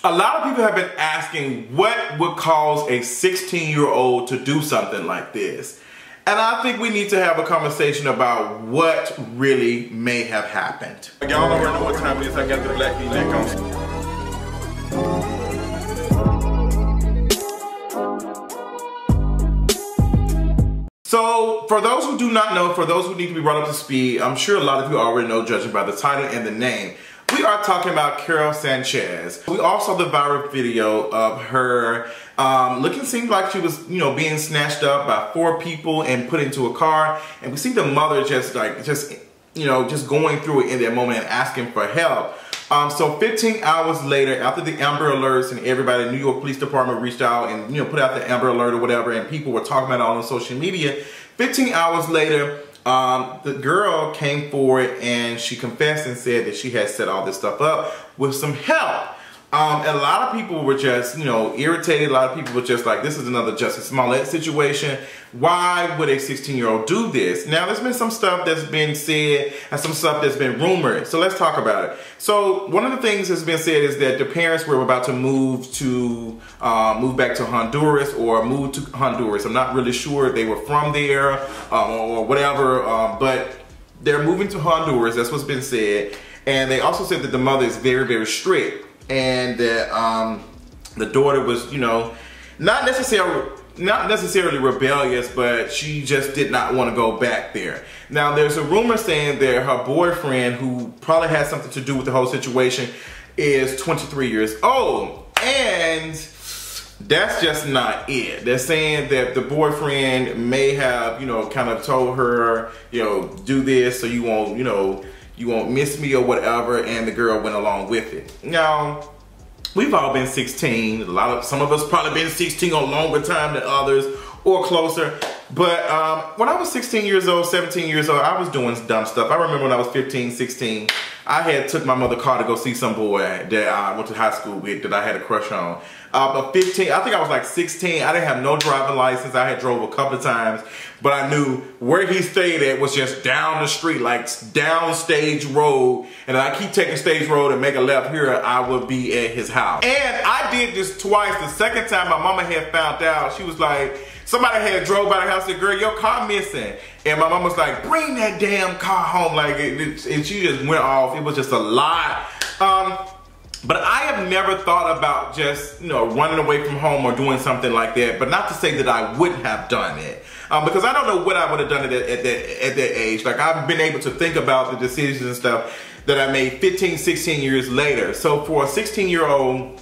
A lot of people have been asking what would cause a 16-year-old to do something like this. And I think we need to have a conversation about what really may have happened. Y'all already know what time it is. I got the black V-neck on. So, for those who do not know, for those who need to be brought up to speed, I'm sure a lot of you already know, judging by the title and the name. We are talking about Karol Sanchez. We all saw the viral video of her seemed like she was, being snatched up by 4 people and put into a car. And we see the mother just going through it in that moment and asking for help. So 15 hours later, after the Amber Alerts and everybody, the New York Police Department reached out and put out the Amber Alert or whatever, and people were talking about it all on social media. 15 hours later, the girl came forward and she confessed and said that she had set all this stuff up with some help. And a lot of people were just, irritated. A lot of people were just like, this is another Jussie Smollett situation. Why would a 16-year-old do this? Now, there's been some stuff that's been said and some stuff that's been rumored. So let's talk about it. So one of the things that's been said is that the parents were about to move back to Honduras or move to Honduras. I'm not really sure if they were from there or whatever, but they're moving to Honduras. That's what's been said. And they also said that the mother is very, very strict. And that the daughter was, not necessarily rebellious, but she just did not want to go back there. Now, there's a rumor saying that her boyfriend, who probably had something to do with the whole situation, is 23 years old. And that's just not it. They're saying that the boyfriend may have, kind of told her, do this so you won't, you won't miss me or whatever, and the girl went along with it. Now, we've all been 16. Some of us probably been 16 a longer time than others, or closer. But when I was 16 years old, 17 years old, I was doing dumb stuff. I remember when I was 15, 16, I had took my mother's car to go see some boy that I went to high school with that I had a crush on. But 15, I think I was like 16. I didn't have no driving license. I had drove a couple of times, but I knew where he stayed at was just down the street, like down Stage Road. And if I keep taking Stage Road and make a left here, I would be at his house. And I did this twice. The second time my mama had found out, she was like, somebody had drove by the house and said, girl, your car missing. And my mom was like, bring that damn car home. And she just went off. It was just a lot. But I have never thought about just, running away from home or doing something like that. But not to say that I wouldn't have done it. Because I don't know what I would have done at that age. Like, I've been able to think about the decisions and stuff that I made 15, 16 years later. So for a 16-year-old,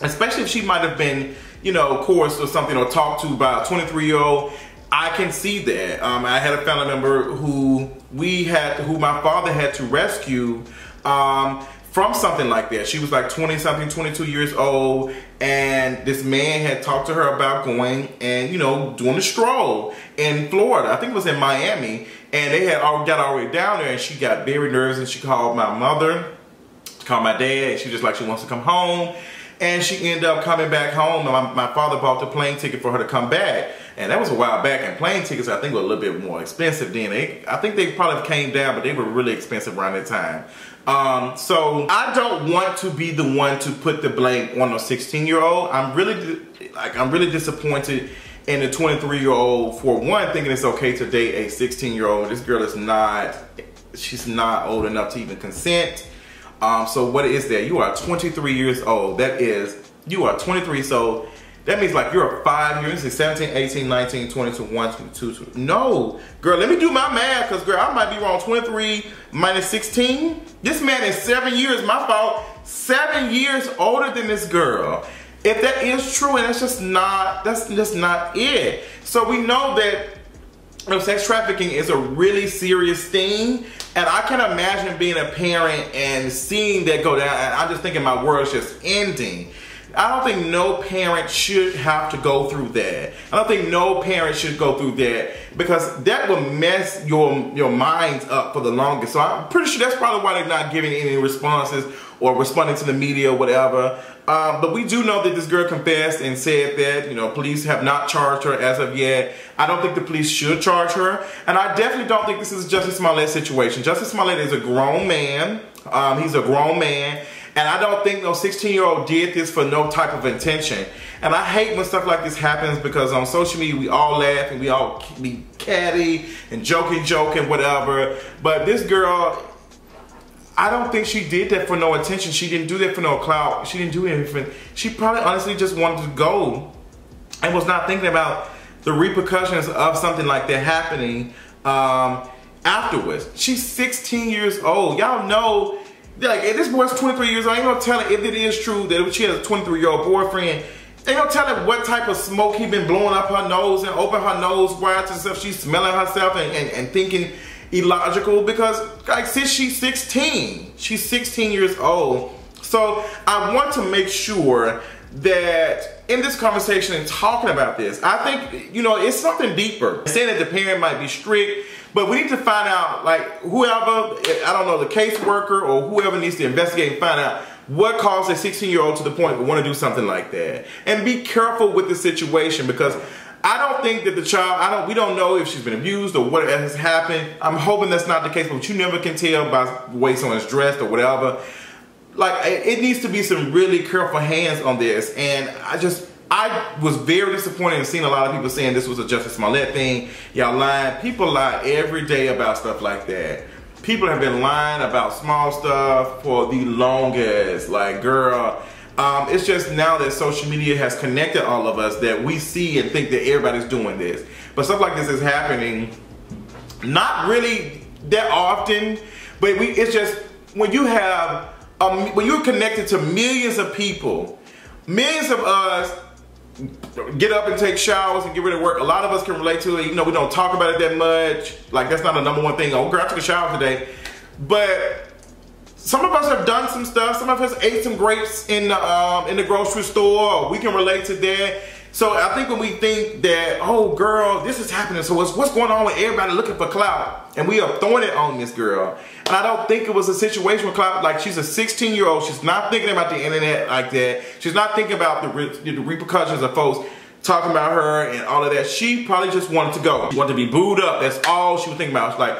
especially if she might have been, coerced or something or talked to by a 23-year-old, I can see that. I had a family member who my father had to rescue from something like that. She was like 20-something, 22 years old, and this man had talked to her about going and, doing a stroll in Florida. I think it was in Miami, and they had got already down there, and she got very nervous, and she called my mother, she called my dad, and she just like she wants to come home. And she ended up coming back home, and my father bought the plane ticket for her to come back. And that was a while back, and plane tickets I think were a little bit more expensive then. I think they probably came down, but they were really expensive around that time. So I don't want to be the one to put the blame on a 16-year-old. I'm really disappointed in the 23-year-old, for one, thinking it's okay to date a 16-year-old. This girl is not, she's not old enough to even consent. So what is that? You are 23 years old. You are 23, so that means like you're 5 years, 17, 18, 19, 20, 21, 22. No, girl, let me do my math, because girl, I might be wrong. 23 minus 16. This man is 7 years, my fault, 7 years older than this girl. If that is true, and that's just not it. So we know that sex trafficking is a really serious thing, and I can imagine being a parent and seeing that go down, and I'm just thinking my world's just ending. I don't think no parent should have to go through that. I don't think no parent should go through that, because that will mess your minds up for the longest. So I'm pretty sure that's probably why they're not giving any responses or responding to the media or whatever. But we do know that this girl confessed and said that, police have not charged her as of yet. I don't think the police should charge her. And I definitely don't think this is a Jussie Smollett situation. Jussie Smollett is a grown man. He's a grown man. And I don't think no 16-year-old did this for no type of intention. And I hate when stuff like this happens, because on social media we all laugh and we all be catty and joking, whatever. But this girl, I don't think she did that for no intention. She didn't do that for no clout. She didn't do anything. She probably honestly just wanted to go and was not thinking about the repercussions of something like that happening afterwards. She's 16 years old. Y'all know, like, this boy's 23 years old. Ain't no telling if it is true that she has a 23-year-old boyfriend. Ain't no telling what type of smoke he been blowing up her nose and open her nose wide to stuff. She's smelling herself and thinking illogical, because like, since she's 16 years old. So I want to make sure that in this conversation and talking about this, I think, you know, it's something deeper. Saying that the parent might be strict, but we need to find out, like, whoever, I don't know, the caseworker or whoever needs to investigate and find out what caused a 16-year-old to the point to want to do something like that. And be careful with the situation, because I don't think that the child, we don't know if she's been abused or what has happened. I'm hoping that's not the case, but you never can tell by the way someone's dressed or whatever. Like, it needs to be some really careful hands on this. And I was very disappointed in seeing a lot of people saying this was a Justice Smollett thing. Y'all lying. People lie every day about stuff like that. People have been lying about small stuff for the longest. Like, girl, it's just now that social media has connected all of us that we see and think that everybody's doing this. But stuff like this is happening not really that often, but it's just when you have, when you're connected to millions of people, millions of us get up and take showers and get ready to work. A lot of us can relate to it, even though we don't talk about it that much. Like, that's not the #1 thing. Oh, girl, I took a shower today. But some of us have done some stuff. Some of us ate some grapes in the grocery store. We can relate to that. So I think when we think that, oh girl, this is happening, so what's going on with everybody looking for clout? And we are throwing it on this girl. And I don't think it was a situation with clout. Like, she's a 16-year-old. She's not thinking about the internet like that. She's not thinking about the repercussions of folks talking about her and all of that. She probably just wanted to go. She wanted to be booed up. That's all she was thinking about. It's like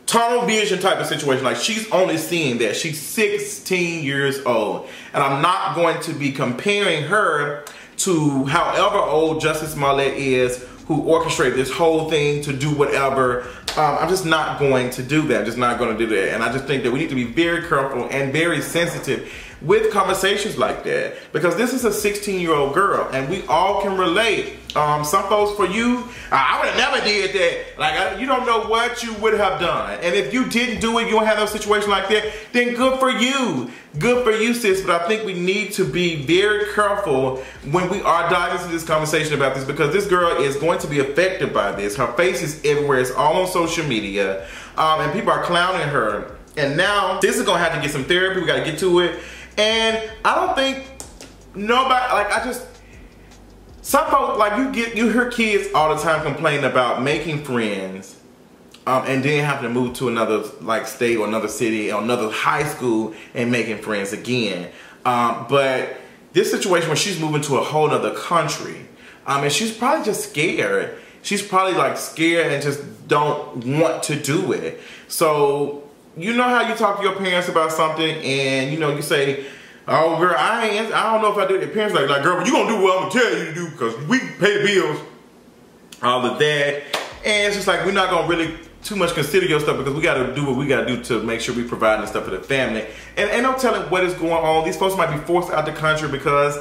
tunnel vision type of situation. Like, she's only seeing that. She's 16 years old. And I'm not going to be comparing her to however old Justice Smollett is, who orchestrated this whole thing to do whatever. I'm just not going to do that. I'm just not going to do that. And I just think that we need to be very careful and very sensitive with conversations like that, because this is a 16-year-old girl and we all can relate. Some folks, for you, I would have never did that. Like, you don't know what you would have done. And if you didn't do it, you don't have no situation like that, then good for you. Good for you, sis. But I think we need to be very careful when we are diving into this conversation about this, because this girl is going to be affected by this. Her face is everywhere. It's all on social media. And people are clowning her. And now this is going to have to get some therapy. We got to get to it. And I don't think nobody, like, some folks, like, you hear kids all the time complaining about making friends and then having to move to another, like, state or another city or another high school and making friends again. But this situation where she's moving to a whole nother country, and she's probably just scared. She's probably, like, scared and just don't want to do it. So, you know how you talk to your parents about something and, you know, you say, oh girl, I don't know if I do it. Your parents like, girl, but you gonna do what I'm gonna tell you to do, because we pay the bills, all of that. And it's just like, we're not gonna really too much consider your stuff, because we gotta do what we gotta do to make sure we provide stuff for the family. And ain't no telling what is going on. These folks might be forced out the country because,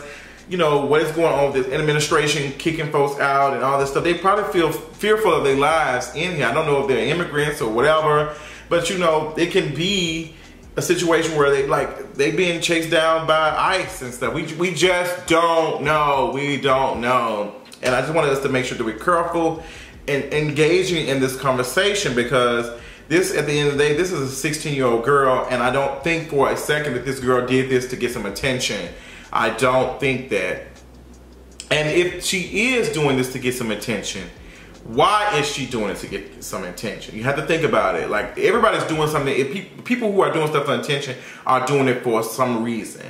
you know, what is going on with this administration kicking folks out and all this stuff. They probably feel fearful of their lives in here. I don't know if they're immigrants or whatever, but you know, it can be a situation where they being chased down by ICE and stuff. We just don't know. We don't know. And I just wanted us to make sure that we're careful and engaging in this conversation, because this, at the end of the day, this is a 16-year-old girl, and I don't think for a second that this girl did this to get some attention. I don't think that. And if she is doing this to get some attention, why is she doing it to get some attention? You have to think about it. Like, everybody's doing something. If people who are doing stuff for attention are doing it for some reason.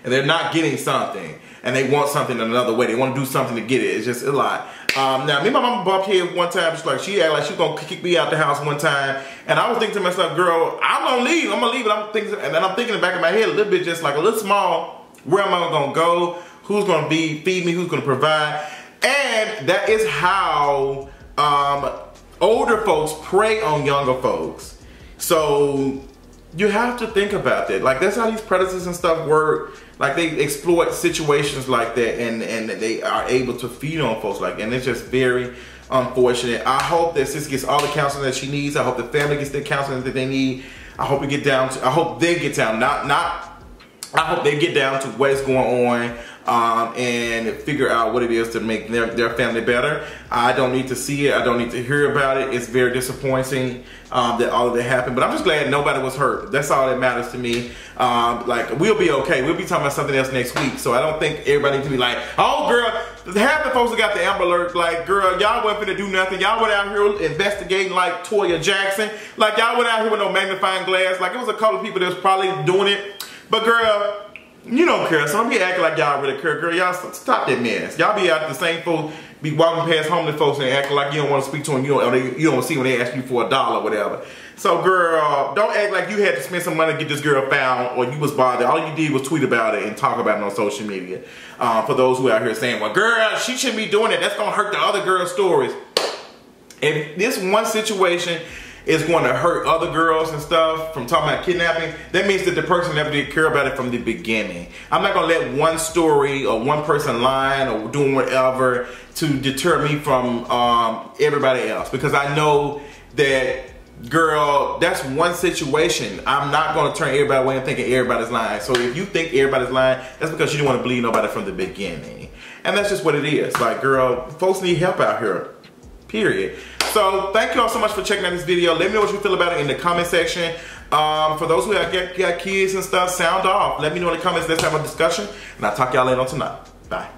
and they're not getting something, and they want something in another way. They want to do something to get it. It's just a lot. Now, me and my mama bumped heads one time. She acted like she was going to kick me out the house one time. And I was thinking to myself, girl, I'm going to leave. I'm going to leave. And then I'm thinking in the back of my head a little bit, just like a little small, where am I going to go? Who's going to feed me? Who's going to provide? And that is how older folks prey on younger folks. So you have to think about that. Like, that's how these predators and stuff work. Like, they exploit situations like that, and they are able to feed on folks like that. And it's just very unfortunate. I hope that sis gets all the counseling that she needs. I hope the family gets the counseling that they need. I hope we get down to, I hope they get down, I hope they get down to what is going on and figure out what it is to make their family better. I don't need to see it. I don't need to hear about it. It's very disappointing that all of that happened. But I'm just glad nobody was hurt. That's all that matters to me. Like, we'll be okay. We'll be talking about something else next week. So I don't think everybody needs to be like, oh, girl, half the folks that got the Amber Alert, like, girl, y'all wasn't finna do nothing. Y'all went out here investigating like Toya Jackson. Like, y'all went out here with no magnifying glass. Like, it was a couple of people that was probably doing it. But, girl, you don't care. So don't be acting like y'all really care. Girl, y'all stop that mess. Y'all be out the same folks, be walking past homeless folks and acting like you don't want to speak to them. You don't see when they ask you for $1 or whatever. So, girl, don't act like you had to spend some money to get this girl found or you was bothered. All you did was tweet about it and talk about it on social media. For those who are out here saying, well, girl, she shouldn't be doing it. That's going to hurt the other girls' stories. If this one situation is going to hurt other girls and stuff from talking about kidnapping, that means that the person never did care about it from the beginning. I'm not going to let one story or one person lying or doing whatever to deter me from everybody else, because I know that, girl, that's one situation. I'm not going to turn everybody away and thinking everybody's lying. So if you think everybody's lying, that's because you didn't want to believe nobody from the beginning. And that's just what it is. Like, girl, folks need help out here. Period. So thank you all so much for checking out this video. Let me know what you feel about it in the comment section. For those who have got kids and stuff, sound off. Let me know in the comments. Let's have a discussion. And I'll talk to y'all later on tonight. Bye.